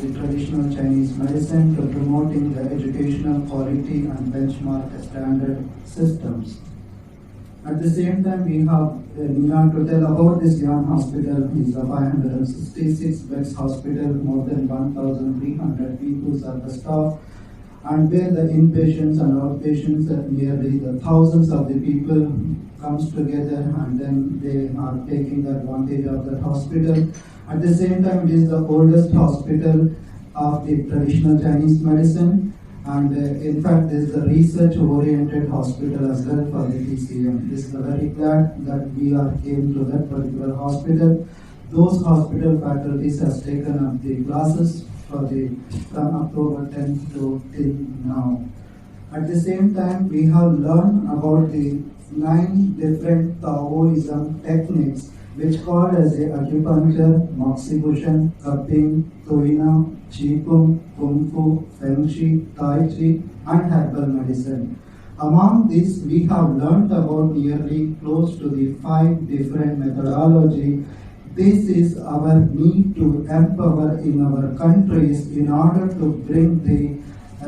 of the traditional Chinese medicine to promoting the educational quality and benchmark standard systems. At the same time, we have Nian to tell about this Yan hospital. It's a 566 beds hospital, more than 1,300 people are the staff, and where the inpatients and outpatients, nearly the thousands of the people comes together, and then they are taking advantage of that hospital. At the same time, it is the oldest hospital of the traditional Chinese medicine, and in fact, this is a research-oriented hospital as well for the TCM. This is very glad that we are came to that particular hospital. Those hospital faculties has taken up the classes from October 10th to till now. At the same time, we have learned about the 9 different Taoism techniques, which called as the acupuncture, moxibustion, cupping, toina, qigong, kung fu, feng shui, tai chi, and herbal medicine. Among these, we have learned about nearly close to the 5 different methodology. This is our need to empower in our countries in order to bring the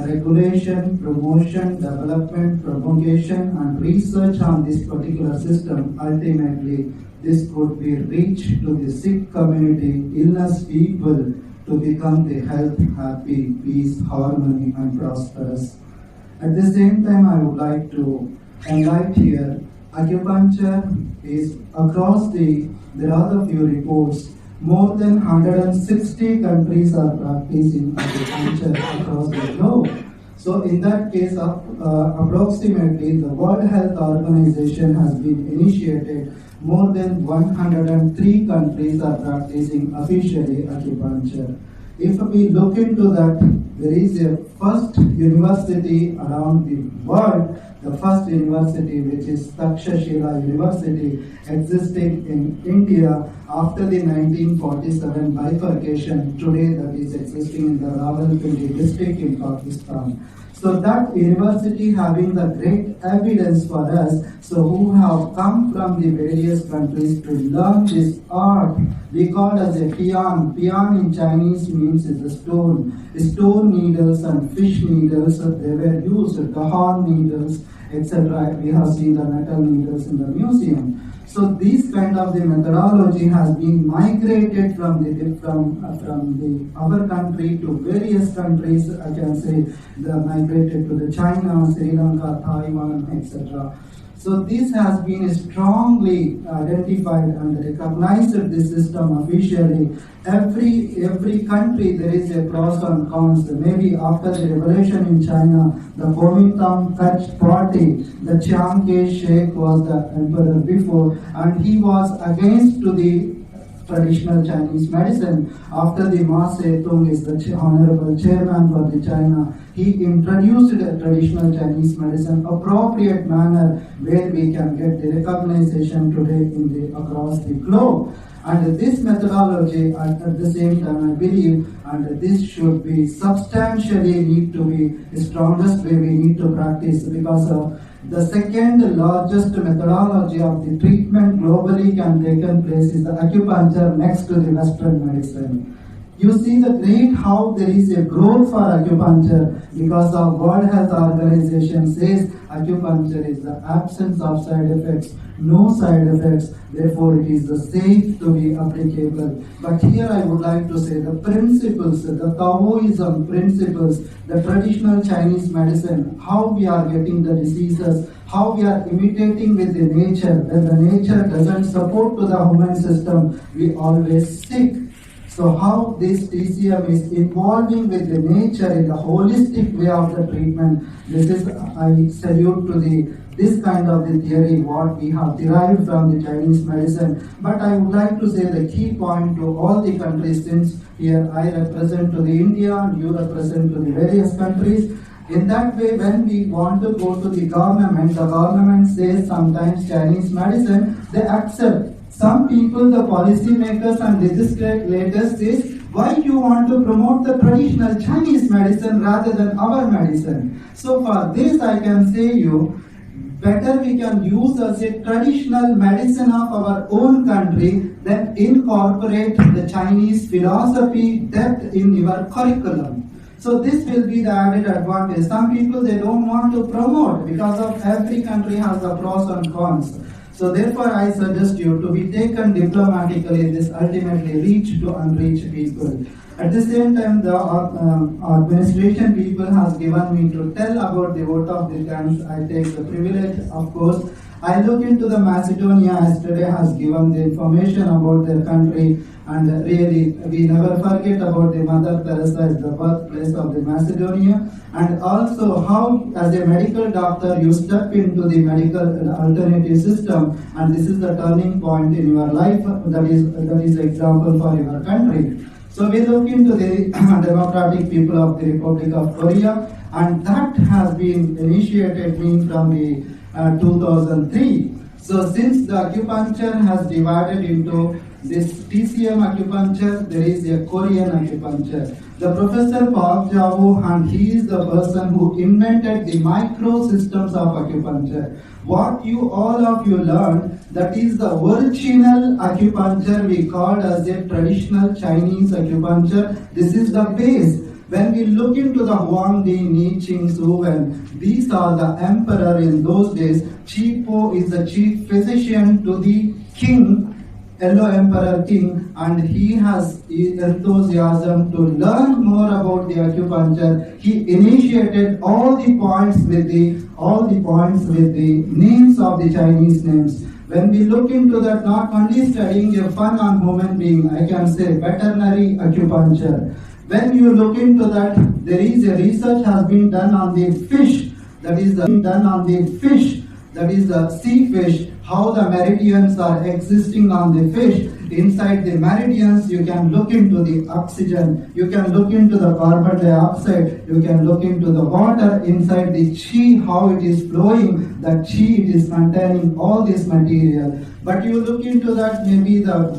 regulation, promotion, development, propagation, and research on this particular system. Ultimately, this could be reached to the sick community, illness people, to become the health, happy, peace, harmony, and prosperous. At the same time, I would like to highlight here, acupuncture is across there are a few reports, more than 160 countries are practicing acupuncture across the globe. So in that case, approximately the World Health Organization has been initiated. More than 103 countries are practicing officially acupuncture. If we look into that, there is a first university around the world, the first university, which is Takshashila University, existing in India after the 1947 bifurcation, today that is existing in the Rawalpindi district in Pakistan. So that university having the great evidence for us, so who have come from the various countries to learn this art. We call it as a pian. Pian in Chinese means is a stone. Stone needles and fish needles, they were used, the horn needles, etc. We have seen the metal needles in the museum. So this kind of the methodology has been migrated from our country to various countries. I can say they migrated to the China, Sri Lanka, Taiwan, etc. So this has been strongly identified and recognized this system officially. Every country there is a pros and cons. Maybe after the revolution in China, the Kuomintang Kutch party, the Chiang Kai-shek was the emperor before, and he was against to the traditional Chinese medicine. After the Mao Zedong is the honorable chairman for the China, he introduced the traditional Chinese medicine appropriate manner where we can get the recognition today across the globe. And this methodology, at the same time, I believe, and this should be substantially need to be the strongest way we need to practice, because the second largest methodology of the treatment globally can take place is the acupuncture next to the Western medicine. You see the great how there is a growth for acupuncture, because the World Health Organization says acupuncture is the absence of side effects, no side effects, therefore it is the safe to be applicable. But here I would like to say the principles, the Taoism principles, the traditional Chinese medicine, how we are getting the diseases, how we are imitating with the nature. When the nature doesn't support to the human system, we always sick. So how this TCM is involving with the nature in the holistic way of the treatment, this is, I salute to this kind of the theory what we have derived from the Chinese medicine. But I would like to say the key point to all the countries, since here I represent to the India and you represent to the various countries. In that way, when we want to go to the government says sometimes Chinese medicine, they accept. Some people, the policymakers and legislators says, why you want to promote the traditional Chinese medicine rather than our medicine? So for this I can say you, better we can use as a traditional medicine of our own country than incorporate the Chinese philosophy depth in your curriculum. So this will be the added advantage. Some people, they don't want to promote because of every country has the pros and cons. So therefore I suggest you to be taken diplomatically, this ultimately reach to unreached people. At the same time, the administration people has given me to tell about the vote of the thanks. I take the privilege, of course. I look into the Macedonia yesterday has given the information about their country, and really we never forget about the Mother Teresa as the birthplace of the Macedonia, and also how as a medical doctor you step into the medical alternative system, and this is the turning point in your life. That is example for your country. So we look into the democratic people of the Republic of Korea, and that has been initiated from the 2003. So since the acupuncture has divided into this TCM acupuncture, there is a Korean acupuncture. The Professor Park Jawo, and he is the person who invented the micro systems of acupuncture. What all of you learned, that is the original acupuncture we called as a traditional Chinese acupuncture. This is the base. When we look into the Huangdi, Ni Ching Su Wen, these are the emperor in those days. Chi Po is the chief physician to the king, Yellow Emperor King, and he has enthusiasm to learn more about the acupuncture. He initiated all the points with the names of the Chinese names. When we look into that, not only studying a fun on human being, I can say veterinary acupuncture. When you look into that, there is a research has been done on the fish, that is the sea fish, how the meridians are existing on the fish. Inside the meridians, you can look into the oxygen, you can look into the carbon dioxide, you can look into the water inside the chi, how it is flowing, that chi it is containing all this material. But you look into that, maybe the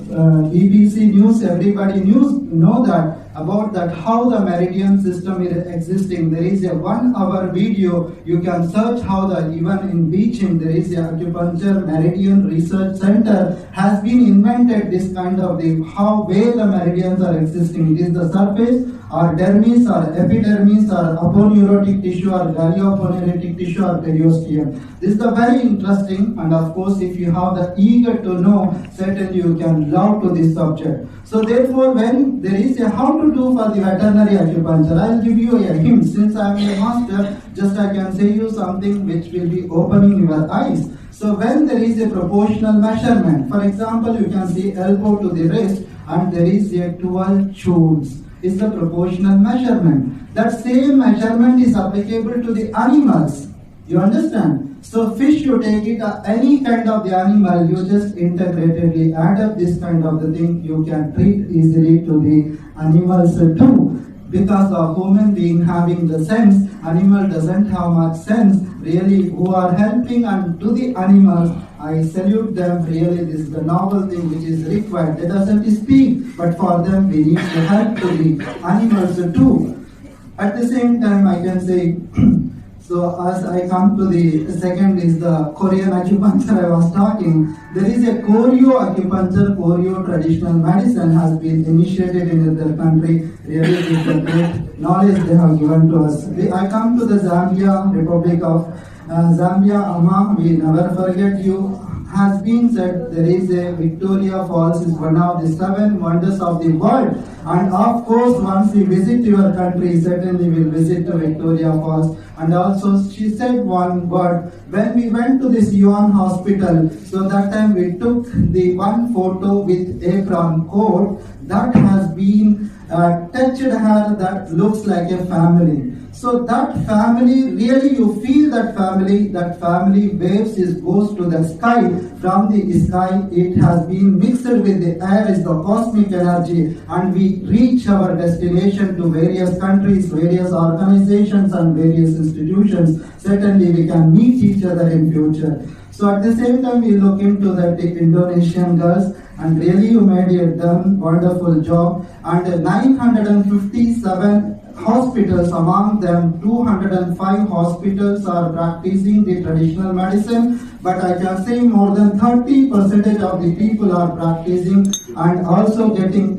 BBC News, everybody know that about that how the meridian system is existing. There is a 1 hour video, you can search how even in Beijing there is a acupuncture meridian research center has been invented, this kind of where the meridians are existing. It is the surface or dermis or epidermis or aponeurotic tissue or galliophonetic tissue or periosteum. This is the very interesting, and of course if you have the eager to know, certainly you can love to this subject. So therefore, when there is a how to do for the veterinary acupuncture, I will give you a hint. Since I am a master, just I can say you something which will be opening your eyes. So when there is a proportional measurement, for example, you can see elbow to the wrist, and there is a 12 tunes. It's the proportional measurement. That same measurement is applicable to the animals. You understand? So fish, you take it, any kind of the animal, you just integratedly add up this kind of the thing, you can treat easily to the animals too. Because of human being having the sense, animal doesn't have much sense, really, who are helping and to the animals, I salute them, really, this is the novel thing which is required. They doesn't speak, but for them we need to help to the animals too. At the same time, I can say, so as I come to the second is the Korean acupuncture I was talking. There is a Koryo acupuncture, Koryo traditional medicine has been initiated in their country. Really it is a great knowledge they have given to us. I come to the Zambia, Republic of Zambia, Ama, we never forget you. Has been said there is a Victoria Falls is one of the 7 wonders of the world, and of course once we visit your country, certainly we'll visit the Victoria Falls. And also she said one word, when we went to this Yuan hospital, so that time we took the one photo with apron coat that has been touched her, that looks like a family. So that family, really you feel that family waves goes to the sky. From the sky, it has been mixed with the air, is the cosmic energy, and we reach our destination to various countries, various organizations and various institutions. Certainly we can meet each other in future. So at the same time, we look into the Indonesian girls, and really you made a done wonderful job. And 957 hospitals, among them 205 hospitals are practicing the traditional medicine, but I can say more than 30% of the people are practicing and also getting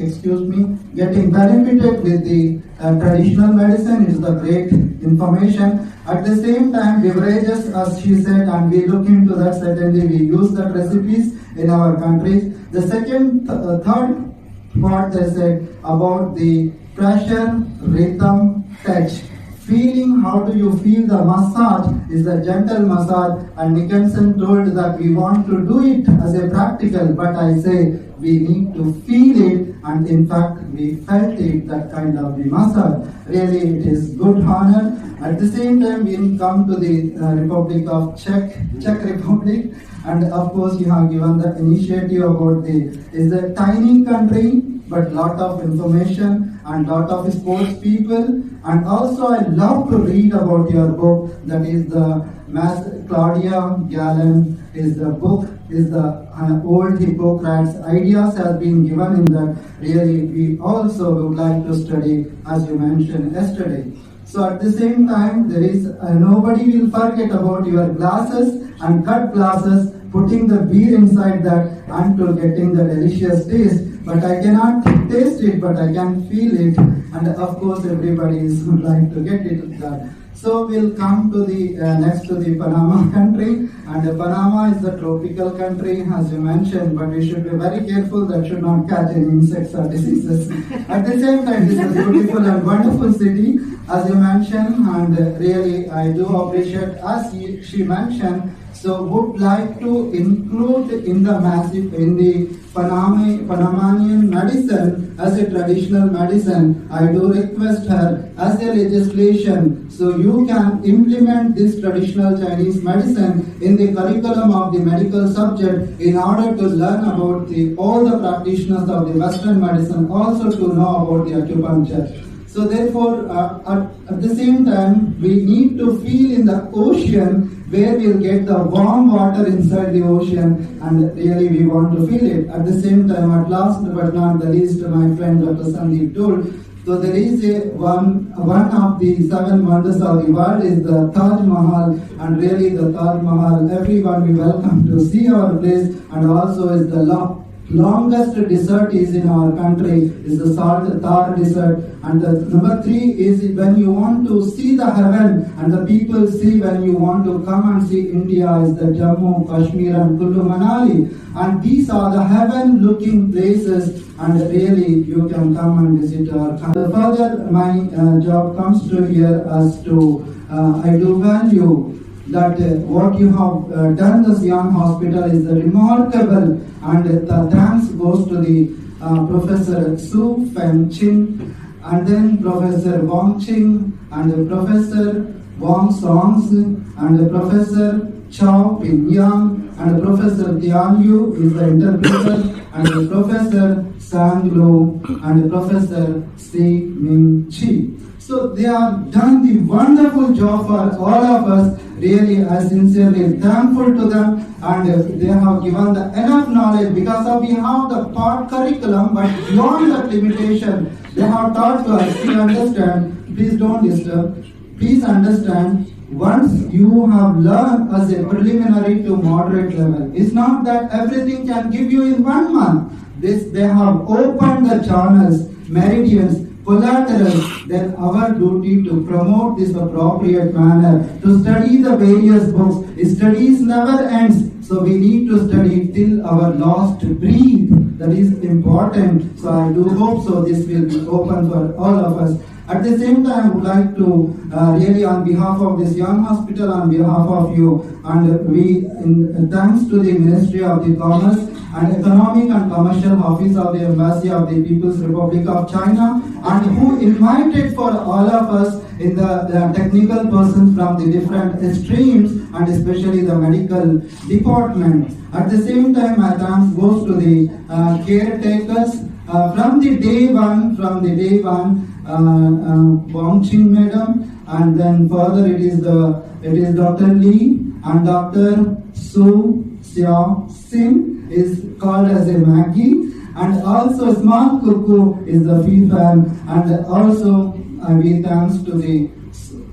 benefited with the traditional medicine. Is the great information. At the same time, beverages, as she said, and we look into that, certainly we use that recipes in our countries. The third part they said about the pressure, rhythm, touch. Feeling, how do you feel the massage is a gentle massage, and Nicholson told that we want to do it as a practical, but I say we need to feel it, and in fact we felt it, that kind of the massage. Really it is good honor. At the same time, we come to the Republic of Czech Republic, and of course you have given the initiative about is a tiny country, but lot of information and lot of sports people. And also I love to read about your book, that is the Claudia Gallen is the book, is the old Hippocrates ideas has been given in that. Really we also would like to study, as you mentioned yesterday. So at the same time, there is nobody will forget about your glasses and cut glasses, putting the beer inside that and to getting the delicious taste. But I cannot taste it, but I can feel it, and of course everybody would like to get it that. So we'll come to the next to the Panama country, and Panama is a tropical country, as you mentioned, but we should be very careful that should not catch any insects or diseases. At the same time, this is a beautiful and wonderful city, as you mentioned, and really I do appreciate, as she mentioned. So would like to include in the Panamanian medicine as a traditional medicine. I do request her as a legislation, so you can implement this traditional Chinese medicine in the curriculum of the medical subject in order to learn about all the practitioners of the Western medicine, also to know about the acupuncture. So therefore, at the same time, we need to feel in the ocean where we'll get the warm water inside the ocean, and really we want to feel it. At the same time, at last but not the least, my friend Dr. Sandeep told, so there is one of the seven wonders of the world is the Taj Mahal, and really the Taj Mahal, everyone we welcome to see our place, and also is the longest desert is in our country is the salt Thar desert. And the number 3 is when you want to see the heaven, and the people see when you want to come and see India is the Jammu, Kashmir and Kullu Manali, and these are the heaven looking places, and really you can come and visit our country. Further, my job comes to here as to I do value that what you have done the Xi'an Hospital is remarkable, and the thanks goes to the Professor Su Fen Chin, and then Professor Wang Qing, and Professor Wang Songs, and Professor Chao Ping Yang, and Professor Tian Yu is the interpreter, and Professor Sang Lu, and Professor Si Ming Chi. So they have done the wonderful job for all of us. Really, I sincerely thankful to them, and they have given the enough knowledge, because we have the part curriculum, but beyond that limitation, they have taught to us to understand. Please don't disturb. Please understand. Once you have learned as a preliminary to moderate level, it's not that everything can give you in 1 month. They have opened the channels, meridians, collaterals, then our duty to promote this appropriate manner, to study the various books. Studies never ends, so we need to study till our last breath. That is important. So I do hope so this will be open for all of us. At the same time, I would like to really on behalf of this young hospital, on behalf of you, and we, thanks to the Ministry of the Commerce and Economic and Commercial Office of the Embassy of the People's Republic of China, and who invited for all of us in the technical persons from the different streams, and especially the medical department. At the same time, my thanks goes to the caretakers from the day one, Wang Qing Madam, and then further it is Dr. Lee and Dr. Su Xia Sin is called as a Maggie, and also Smart Cuckoo is the female, and also we thanks to the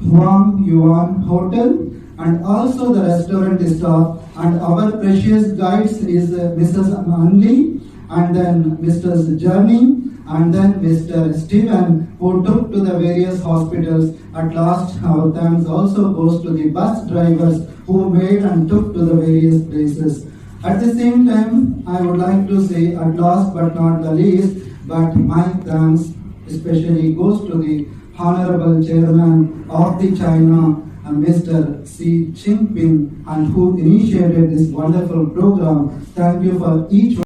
Huang Yuan Hotel, and also the restaurant staff, and our precious guides is Mrs. Manli, and then Mr. Journey, and then Mr. Steven, who took to the various hospitals. At last, our thanks also goes to the bus drivers who made and took to the various places. At the same time, I would like to say, at last but not the least, but my thanks especially goes to the Honorable Chairman of the China, Mr. Xi Jinping, and who initiated this wonderful program. Thank you for each one.